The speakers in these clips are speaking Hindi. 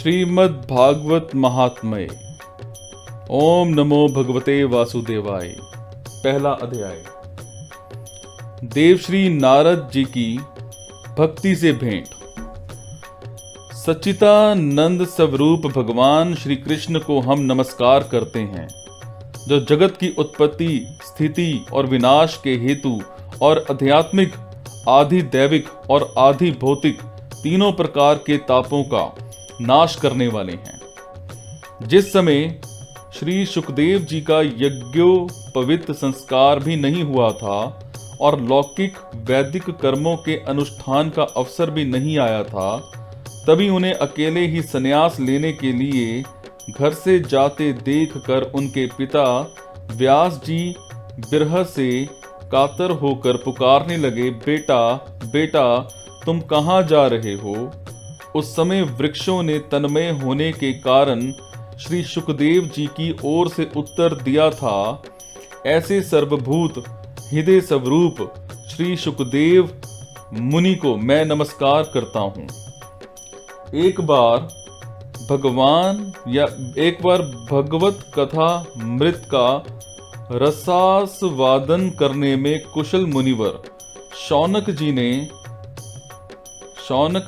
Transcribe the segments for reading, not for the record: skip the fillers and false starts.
श्रीमद् भागवत महात्म्य। ओम नमो भगवते वासुदेवाय। पहला अध्याय। देवश्री नारद जी की भक्ति से भेंट। सच्चिदानंद स्वरूप भगवान श्री कृष्ण को हम नमस्कार करते हैं, जो जगत की उत्पत्ति, स्थिति और विनाश के हेतु और आध्यात्मिक, आधि दैविक और आधि भौतिक तीनों प्रकार के तापों का नाश करने वाले हैं। जिस समय श्री सुखदेव जी का यज्ञोपवीत संस्कार भी नहीं हुआ था और लौकिक वैदिक कर्मों के अनुष्ठान का अवसर भी नहीं आया था, तभी उन्हें अकेले ही संन्यास लेने के लिए घर से जाते देखकर उनके पिता व्यास जी विरह से कातर होकर पुकारने लगे, बेटा बेटा तुम कहाँ जा रहे हो। उस समय वृक्षों ने तन्मय होने के कारण श्री सुखदेव जी की ओर से उत्तर दिया था, ऐसे सर्वभूत हृदय स्वरूप श्री सुखदेव मुनि को मैं नमस्कार करता हूँ। एक बार भगवत कथा मृत का रसास्वादन करने में कुशल मुनिवर शौनक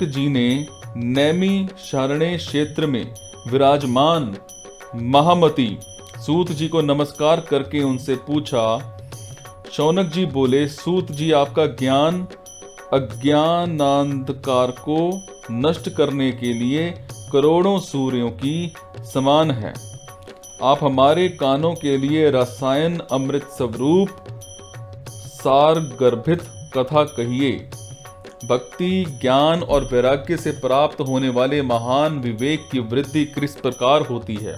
जी ने नैमी शारण्य क्षेत्र में विराजमान महामती सूत जी को नमस्कार करके उनसे पूछा। शौनक जी बोले, सूत जी आपका ज्ञान अज्ञानांधकार को नष्ट करने के लिए करोड़ों सूर्यों की समान है। आप हमारे कानों के लिए रसायन अमृत स्वरूप सार गर्भित कथा कहिए। भक्ति, ज्ञान और वैराग्य से प्राप्त होने वाले महान विवेक की वृद्धि किस प्रकार होती है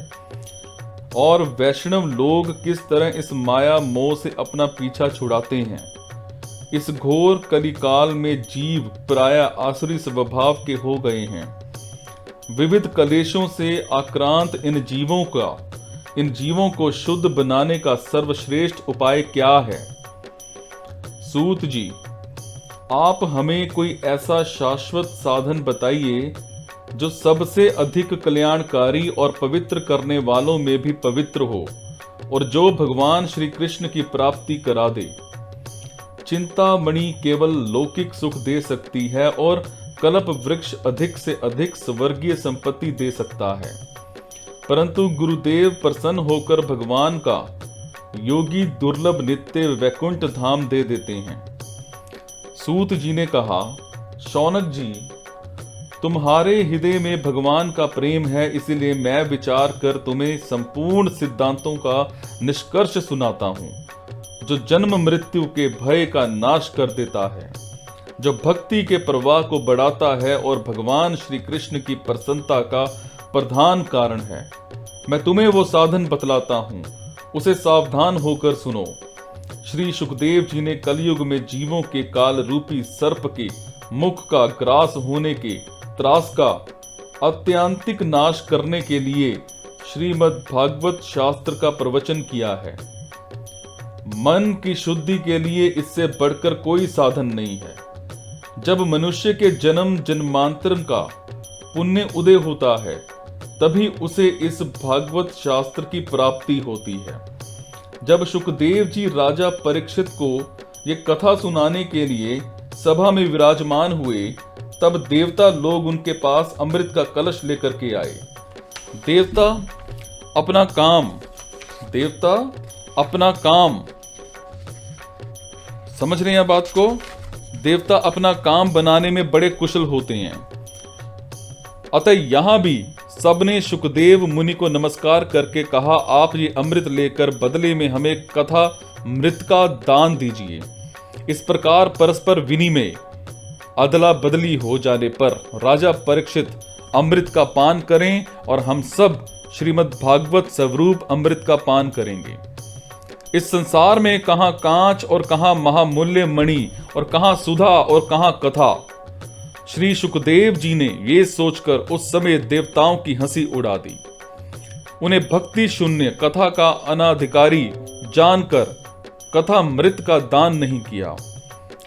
और वैष्णव लोग किस तरह इस माया मोह से अपना पीछा छुड़ाते हैं। इस घोर कलिकाल में जीव प्राय आसुरी स्वभाव के हो गए हैं। विविध कलेशों से आक्रांत इन जीवों को शुद्ध बनाने का सर्वश्रेष्ठ उपाय क्या है। सूत जी, आप हमें कोई ऐसा शाश्वत साधन बताइए जो सबसे अधिक कल्याणकारी और पवित्र करने वालों में भी पवित्र हो और जो भगवान श्री कृष्ण की प्राप्ति करा दे। चिंतामणि केवल लौकिक सुख दे सकती है और कल्प वृक्ष अधिक से अधिक स्वर्गीय संपत्ति दे सकता है, परंतु गुरुदेव प्रसन्न होकर भगवान का योगी दुर्लभ नित्य वैकुंठ धाम दे देते हैं। सूत जी ने कहा, शौनक जी, तुम्हारे हृदय में भगवान का प्रेम है, इसलिए मैं विचार कर तुम्हें संपूर्ण सिद्धांतों का निष्कर्ष सुनाता हूँ, जो जन्म मृत्यु के भय का नाश कर देता है, जो भक्ति के प्रवाह को बढ़ाता है और भगवान श्री कृष्ण की प्रसन्नता का प्रधान कारण है। मैं तुम्हें वो साधन बतलाता हूँ, उसे सावधान होकर सुनो। श्री सुखदेव जी ने कलयुग में जीवों के काल रूपी सर्प के मुख का ग्रास होने के त्रास का अत्यंतिक नाश करने के लिए श्रीमद् भागवत शास्त्र का प्रवचन किया है। मन की शुद्धि के लिए इससे बढ़कर कोई साधन नहीं है। जब मनुष्य के जन्म जन्मांतर का पुण्य उदय होता है, तभी उसे इस भागवत शास्त्र की प्राप्ति होती है। जब सुखदेव जी राजा परीक्षित को ये कथा सुनाने के लिए सभा में विराजमान हुए, तब देवता लोग उनके पास अमृत का कलश लेकर के आए। देवता अपना काम समझ रहे हैं बात को। देवता अपना काम बनाने में बड़े कुशल होते हैं। अतः यहां भी सबने सुखदेव मुनि को नमस्कार करके कहा, आप ये अमृत लेकर बदले में हमें कथा मृत का दान दीजिए। इस प्रकार परस्पर विनिमय अदला बदली हो जाने पर राजा परीक्षित अमृत का पान करें और हम सब श्रीमद् भागवत स्वरूप अमृत का पान करेंगे। इस संसार में कहां कांच और कहां महामूल्य मणि और कहां सुधा और कहां कथा। श्री सुखदेव जी ने ये सोचकर उस समय देवताओं की हंसी उड़ा दी। उन्हें भक्ति शून्य कथा का अनाधिकारी जानकर कथा मृत का दान नहीं किया।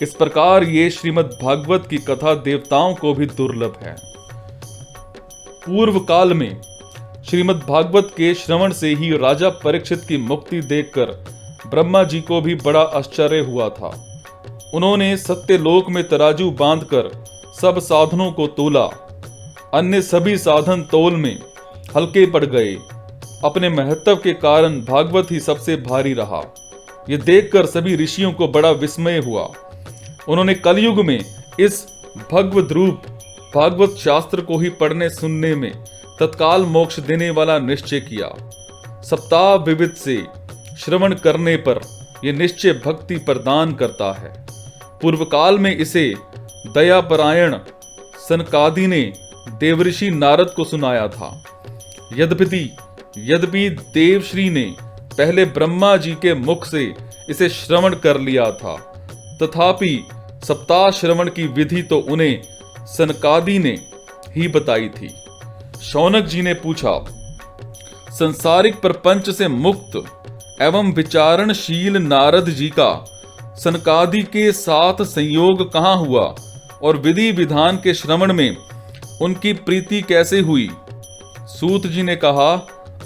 इस प्रकार ये श्रीमद् भागवत की कथा देवताओं को भी दुर्लभ है। पूर्व काल में श्रीमद् भागवत के श्रवण से ही राजा परीक्षित की मुक्ति देखकर ब्रह्मा जी को भी बड़ा आश्चर्य हुआ था। उन्होंने सत्यलोक में तराजू बांधकर सब साधनों को तोला। अन्य सभी साधन तोल में हल्के पड़ गए। अपने महत्व के कारण भागवत ही सबसे भारी रहा। ये देखकर सभी ऋषियों को बड़ा विस्मय हुआ। उन्होंने कलयुग में इस भगवद रूप भागवत शास्त्र को ही पढ़ने सुनने में तत्काल मोक्ष देने वाला निश्चय किया। सप्ताह विविध से श्रवण करने पर यह निश्चय भक्ति प्रदान करता है। पूर्व काल में इसे दयापरायण सनकादि ने देवऋषि नारद को सुनाया था। यद्यपि देवश्री ने पहले ब्रह्मा जी के मुख से इसे श्रवण कर लिया था, तथापि सप्ताह श्रवण की विधि तो उन्हें सनकादि ने ही बताई थी। शौनक जी ने पूछा, संसारिक प्रपंच से मुक्त एवं विचारणशील नारद जी का सनकादि के साथ संयोग कहाँ हुआ और विधि विधान के श्रवण में उनकी प्रीति कैसे हुई? सूत जी ने कहा,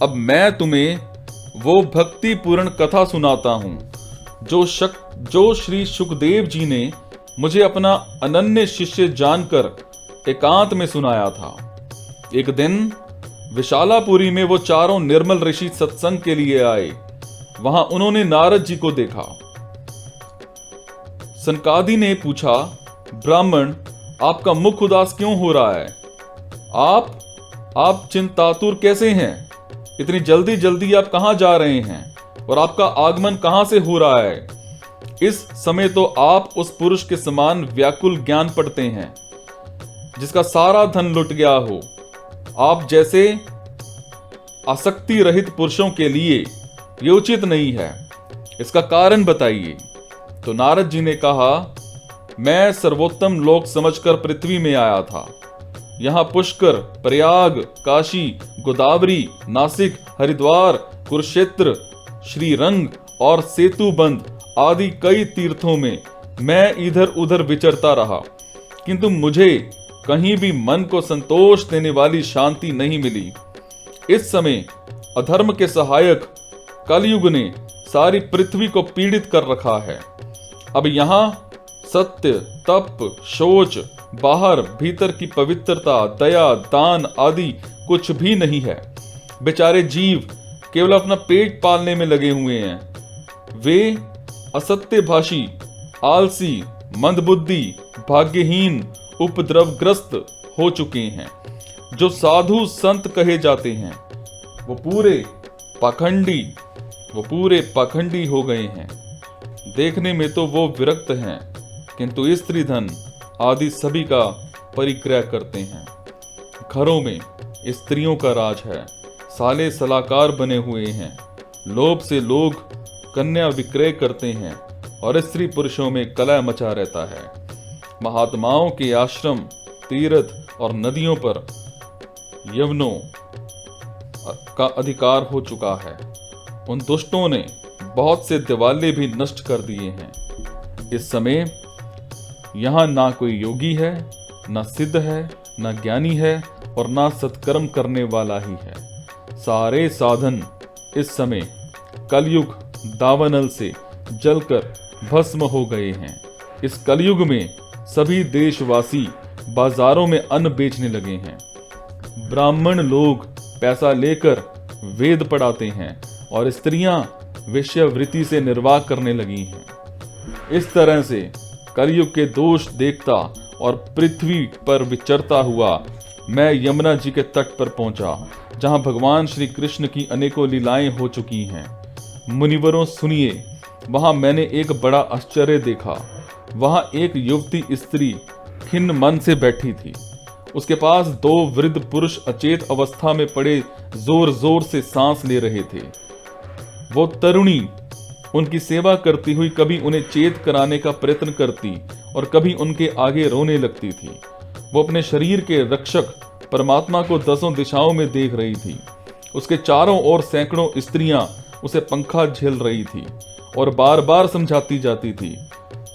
अब मैं तुम्हें वो भक्ति पूर्ण कथा सुनाता हूं जो श्री सुखदेव जी ने मुझे अपना अनन्य शिष्य जानकर एकांत में सुनाया था। एक दिन विशालापुरी में वो चारों निर्मल ऋषि सत्संग के लिए आए। वहां उन्होंने नारद जी को देखा। सनकादि ने पूछा, ब्राह्मण, आपका मुख उदास क्यों हो रहा है? आप चिंतातुर कैसे हैं? इतनी जल्दी जल्दी आप कहां जा रहे हैं और आपका आगमन कहां से हो रहा है? इस समय तो आप उस पुरुष के समान व्याकुल ज्ञान पढ़ते हैं जिसका सारा धन लुट गया हो। आप जैसे आसक्ति रहित पुरुषों के लिए ये उचित नहीं है। इसका कारण बताइए। तो नारद जी ने कहा, मैं सर्वोत्तम लोक समझकर पृथ्वी में आया था। यहाँ पुष्कर, प्रयाग, काशी, गोदावरी, नासिक, हरिद्वार, कुरुक्षेत्र, श्रीरंग और सेतुबंध आदि कई तीर्थों में मैं इधर उधर विचरता रहा, किंतु मुझे कहीं भी मन को संतोष देने वाली शांति नहीं मिली। इस समय अधर्म के सहायक कलयुग ने सारी पृथ्वी को पीड़ित कर रखा है। अब यहाँ सत्य, तप, शौच, बाहर भीतर की पवित्रता, दया, दान आदि कुछ भी नहीं है। बेचारे जीव केवल अपना पेट पालने में लगे हुए हैं। वे असत्यभाषी, आलसी, मंदबुद्धि, भाग्यहीन, उपद्रवग्रस्त हो चुके हैं। जो साधु संत कहे जाते हैं वो पूरे पाखंडी हो गए हैं। देखने में तो वो विरक्त हैं, किंतु स्त्री धन आदि सभी का परिग्रह करते हैं। घरों में स्त्रियों का राज है। साले सलाहकार बने हुए हैं। लोभ से लोग कन्या विक्रय करते हैं और स्त्री पुरुषों में कलह मचा रहता है। महात्माओं के आश्रम, तीर्थ और नदियों पर यवनों का अधिकार हो चुका है। उन दुष्टों ने बहुत से दिवाले भी नष्ट कर दिए हैं। इस समय यहाँ ना कोई योगी है, ना सिद्ध है, ना ज्ञानी है और ना सत्कर्म करने वाला ही है। सारे साधन इस समय कलयुग दावानल से जलकर भस्म हो गए हैं। इस कलयुग में सभी देशवासी बाजारों में अन्न बेचने लगे हैं। ब्राह्मण लोग पैसा लेकर वेद पढ़ाते हैं और स्त्रियां वेश्यावृत्ति से निर्वाह करने लगी हैं। इस तरह से कलयुग के दोष देखता और पृथ्वी पर विचरता हुआ मैं यमुना जी के तट पर पहुंचा, जहां भगवान श्री कृष्ण की अनेकों लीलाएं हो चुकी हैं। मुनिवरों सुनिए, वहां मैंने एक बड़ा आश्चर्य देखा। वहां एक युवती स्त्री खिन्न मन से बैठी थी। उसके पास दो वृद्ध पुरुष अचेत अवस्था में पड़े जोर जोर से सांस ले रहे थे। वो तरुणी उनकी सेवा करती हुई कभी उन्हें चेत कराने का प्रयत्न करती और कभी उनके आगे रोने लगती थी। वो अपने शरीर के रक्षक परमात्मा को दसों दिशाओं में देख रही थी। उसके चारों ओर सैकड़ों स्त्रियां उसे पंखा झेल रही थी और बार बार समझाती जाती थी।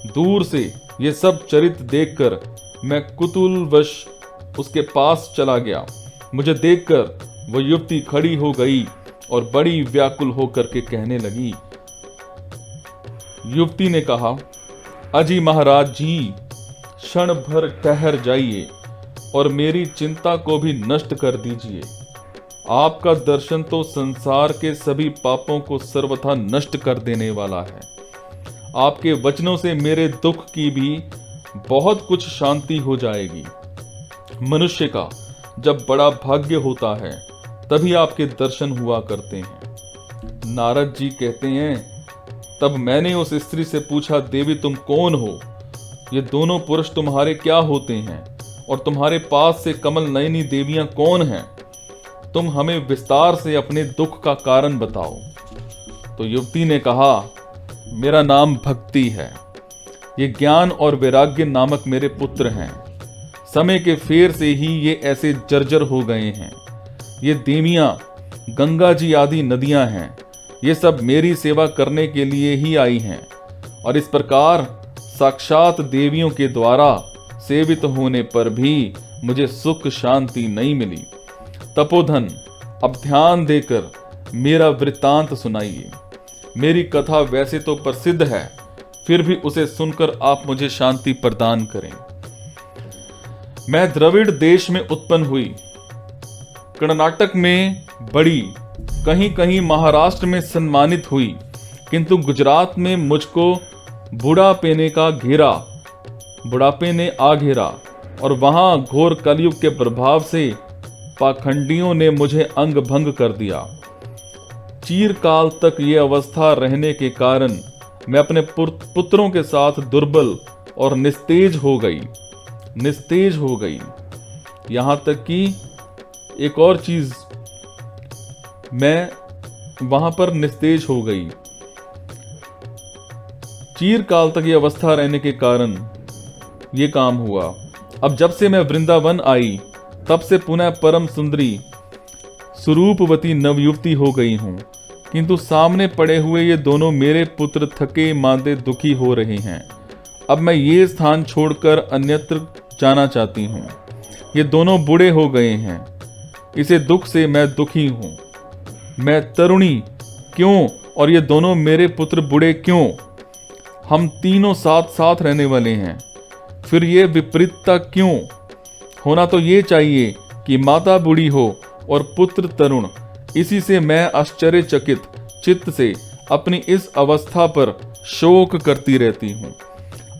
दूर से ये सब चरित्र देखकर मैं कुतूहलवश उसके पास चला गया। मुझे देखकर वह युवती खड़ी हो गई और बड़ी व्याकुल होकर के कहने लगी। युवती ने कहा, अजी महाराज जी, क्षण भर ठहर जाइए और मेरी चिंता को भी नष्ट कर दीजिए। आपका दर्शन तो संसार के सभी पापों को सर्वथा नष्ट कर देने वाला है। आपके वचनों से मेरे दुख की भी बहुत कुछ शांति हो जाएगी। मनुष्य का जब बड़ा भाग्य होता है तभी आपके दर्शन हुआ करते हैं। नारद जी कहते हैं, तब मैंने उस स्त्री से पूछा, देवी तुम कौन हो? ये दोनों पुरुष तुम्हारे क्या होते हैं और तुम्हारे पास से कमल नयनी देवियां कौन हैं? तुम हमें विस्तार से अपने दुख का कारण बताओ। तो युवती ने कहा, मेरा नाम भक्ति है। ये ज्ञान और वैराग्य नामक मेरे पुत्र हैं। समय के फेर से ही ये ऐसे जर्जर हो गए हैं। ये देवियां गंगा जी आदि नदियां हैं। ये सब मेरी सेवा करने के लिए ही आई हैं और इस प्रकार साक्षात देवियों के द्वारा सेवित होने पर भी मुझे सुख शांति नहीं मिली। तपोधन, अब ध्यान देकर मेरा वृत्तांत सुनाइए। मेरी कथा वैसे तो प्रसिद्ध है, फिर भी उसे सुनकर आप मुझे शांति प्रदान करें। मैं द्रविड़ देश में उत्पन्न हुई, कर्नाटक में बड़ी, कहीं कहीं महाराष्ट्र में सम्मानित हुई, किंतु गुजरात में मुझको बुढ़ापे ने आ घेरा और वहां घोर कलयुग के प्रभाव से पाखंडियों ने मुझे अंग भंग कर दिया। चीरकाल तक ये अवस्था रहने के कारण मैं अपने पुत्रों के साथ दुर्बल और निस्तेज हो गई। यहां तक कि एक और चीज, मैं वहां पर निस्तेज हो गई। चीरकाल तक ये अवस्था रहने के कारण ये काम हुआ। अब जब से मैं वृंदावन आई तब से पुनः परम सुंदरी स्वरूपवती नवयुवती हो गई हूं, किंतु सामने पड़े हुए ये दोनों मेरे पुत्र थके मांदे दुखी हो रहे हैं। अब मैं ये स्थान छोड़कर अन्यत्र जाना चाहती हूं। ये दोनों बूढ़े हो गए हैं, इसे दुख से मैं दुखी हूं। मैं तरुणी क्यों और ये दोनों मेरे पुत्र बूढ़े क्यों? हम तीनों साथ साथ रहने वाले हैं, फिर ये विपरीतता क्यों? होना तो ये चाहिए कि माता बूढ़ी हो और पुत्र तरुण। इसी से मैं आश्चर्यचकित चित्त से अपनी इस अवस्था पर शोक करती रहती हूँ।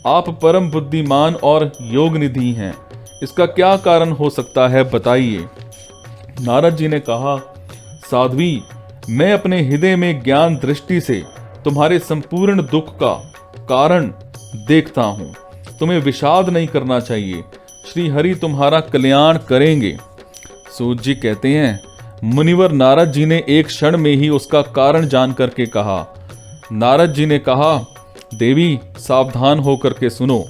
आप परम बुद्धिमान और योग निधि हैं, इसका क्या कारण हो सकता है, बताइए। नारद जी ने कहा, साध्वी, मैं अपने हृदय में ज्ञान दृष्टि से तुम्हारे संपूर्ण दुख का कारण देखता हूँ। तुम्हें विषाद नहीं करना चाहिए, श्री हरि तुम्हारा कल्याण करेंगे। सूत जी कहते हैं, मुनिवर नारद जी ने एक क्षण में ही उसका कारण जान करके कहा। नारद जी ने कहा, देवी सावधान होकर के सुनो,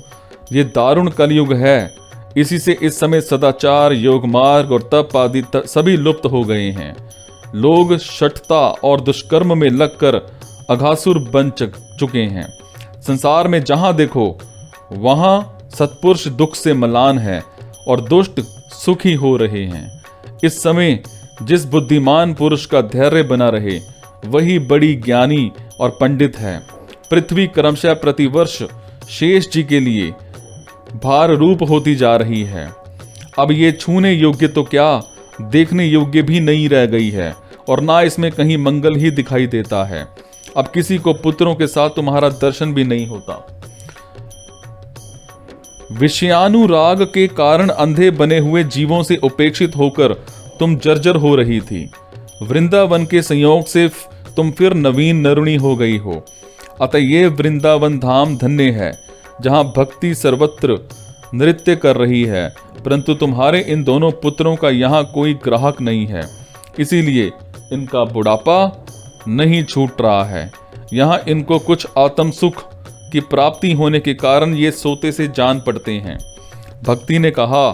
ये दारुण कलयुग है। इसी से इस समय सदाचार, योग मार्ग और तप आदि सभी लुप्त हो गए हैं। लोग शठता और दुष्कर्म में लगकर अघासुर बन चुके हैं। संसार में जहां देखो वहां सत्पुरुष दुख से मलान है और दुष्ट सुखी हो रहे हैं। इस समय जिस बुद्धिमान पुरुष का धैर्य बना रहे वही बड़ी ज्ञानी और पंडित है। पृथ्वी क्रमशः प्रतिवर्ष शेष जी के लिए भार रूप होती जा रही है। अब ये छूने योग्य तो क्या, देखने योग्य भी नहीं रह गई है और ना इसमें कहीं मंगल ही दिखाई देता है। अब किसी को पुत्रों के साथ तुम्हारा दर्शन भी नहीं होता। विषयानुराग के कारण अंधे बने हुए जीवों से उपेक्षित होकर तुम जर्जर हो रही थी। वृंदावन के संयोग से तुम फिर नवीन नरुणी हो गई हो। अतः ये वृंदावन धाम धन्य है, जहां भक्ति सर्वत्र नृत्य कर रही है। परंतु तुम्हारे इन दोनों पुत्रों का यहाँ कोई ग्राहक नहीं है, इसीलिए इनका बुढ़ापा नहीं छूट रहा है। यहाँ इनको कुछ आत्म सुख की प्राप्ति होने के कारण ये सोते से जान पड़ते हैं। भक्ति ने कहा,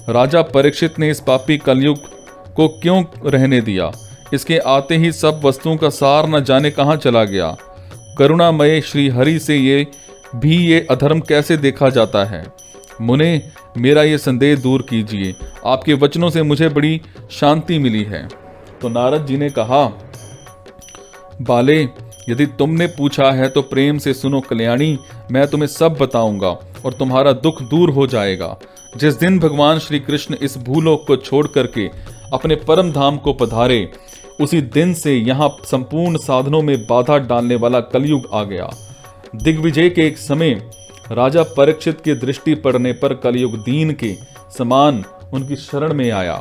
राजा परीक्षित ने इस पापी कलयुग को क्यों रहने दिया? इसके आते ही सब वस्तुओं का सार न जाने कहाँ चला गया। करुणामय श्री हरि से ये अधर्म कैसे देखा जाता है? मुने, मेरा ये संदेह दूर कीजिए, आपके वचनों से मुझे बड़ी शांति मिली है। तो नारद जी ने कहा, बाले, यदि तुमने पूछा है तो प्रेम से सुनो कल्याणी, मैं तुम्हें सब बताऊंगा और तुम्हारा दुख दूर हो जाएगा। जिस दिन भगवान श्री कृष्ण इस भूलोक को छोड़ करके अपने परम धाम को पधारे, उसी दिन से यहाँ संपूर्ण साधनों में बाधा डालने वाला कलयुग आ गया। दिग्विजय के एक समय राजा परीक्षित की दृष्टि पड़ने पर कलयुग दीन के समान उनकी शरण में आया।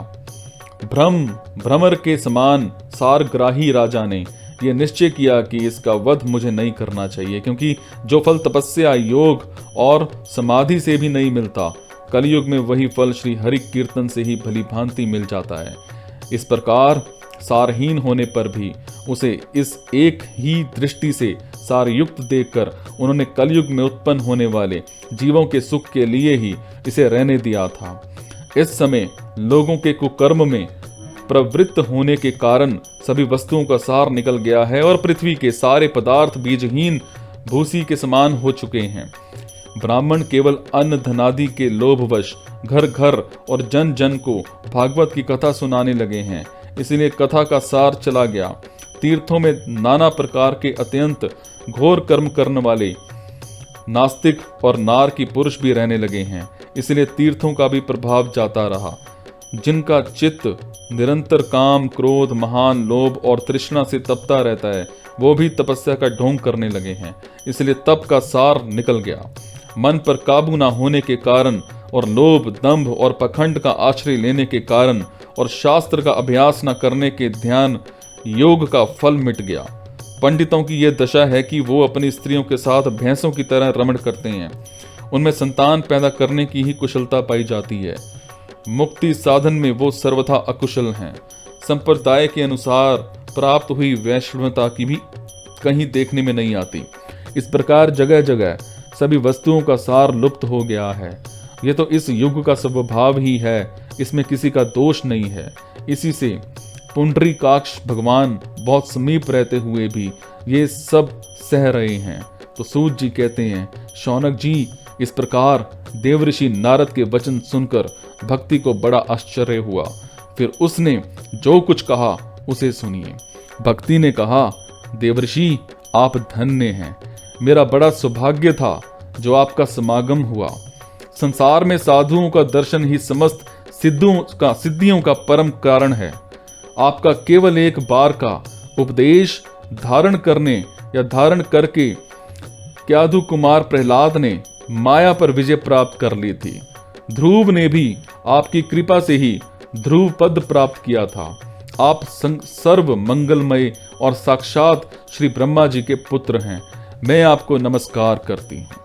भ्रमर के समान सारग्राही राजा ने यह निश्चय किया कि इसका वध मुझे नहीं करना चाहिए, क्योंकि जो फल तपस्या, योग और समाधि से भी नहीं मिलता, कलयुग में वही फल श्री हरि कीर्तन से ही भली भांति मिल जाता है। इस प्रकार सारहीन होने पर भी उसे इस एक ही दृष्टि से सारयुक्त देखकर उन्होंने कलयुग में उत्पन्न होने वाले जीवों के सुख के लिए ही इसे रहने दिया था। इस समय लोगों के कुकर्म में प्रवृत्त होने के कारण सभी वस्तुओं का सार निकल गया है और पृथ्वी के सारे पदार्थ बीजहीन भूसी के समान हो चुके हैं। ब्राह्मण केवल अन्न धनादि के लोभवश घर घर और जन जन को भागवत की कथा सुनाने लगे हैं, इसलिए कथा का सार चला गया। तीर्थों में नाना प्रकार के अत्यंत घोर कर्म करने वाले नास्तिक और नार की पुरुष भी रहने लगे हैं, इसलिए तीर्थों का भी प्रभाव जाता रहा। जिनका चित्त निरंतर काम, क्रोध, महान लोभ और तृष्णा से तपता रहता है, वो भी तपस्या का ढोंग करने लगे हैं, इसलिए तप का सार निकल गया। मन पर काबू न होने के कारण और लोभ, दंभ और पखंड का आश्रय लेने के कारण और शास्त्र का अभ्यास न करने के ध्यान योग का फल मिट गया। पंडितों की यह दशा है कि वो अपनी स्त्रियों के साथ भैंसों की तरह रमण करते हैं, उनमें संतान पैदा करने की ही कुशलता पाई जाती है। मुक्ति साधन में वो सर्वथा अकुशल हैं। संप्रदाय के अनुसार प्राप्त हुई वैष्णवता की भी कहीं देखने में नहीं आती। इस प्रकार जगह जगह सभी वस्तुओं का सार लुप्त हो गया है। ये तो इस युग का स्वभाव ही है, इसमें किसी का दोष नहीं है। इसी से पुंडरीकाक्ष भगवान बहुत समीप रहते हुए भी ये सब सह रहे हैं। तो सूत जी कहते हैं, शौनक जी, इस प्रकार देवऋषि नारद के वचन सुनकर भक्ति को बड़ा आश्चर्य हुआ। फिर उसने जो कुछ कहा उसे सुनिए। भक्ति ने कहा, देवऋषि, आप धन्य हैं। मेरा बड़ा सौभाग्य था जो आपका समागम हुआ। संसार में साधुओं का दर्शन ही समस्त सिद्धियों का परम कारण है। आपका केवल एक बार का उपदेश धारण करके क्याधु कुमार प्रहलाद ने माया पर विजय प्राप्त कर ली थी। ध्रुव ने भी आपकी कृपा से ही ध्रुव पद प्राप्त किया था। आप सर्व मंगलमय और साक्षात श्री ब्रह्मा जी के पुत्र हैं। मैं आपको नमस्कार करती हूँ।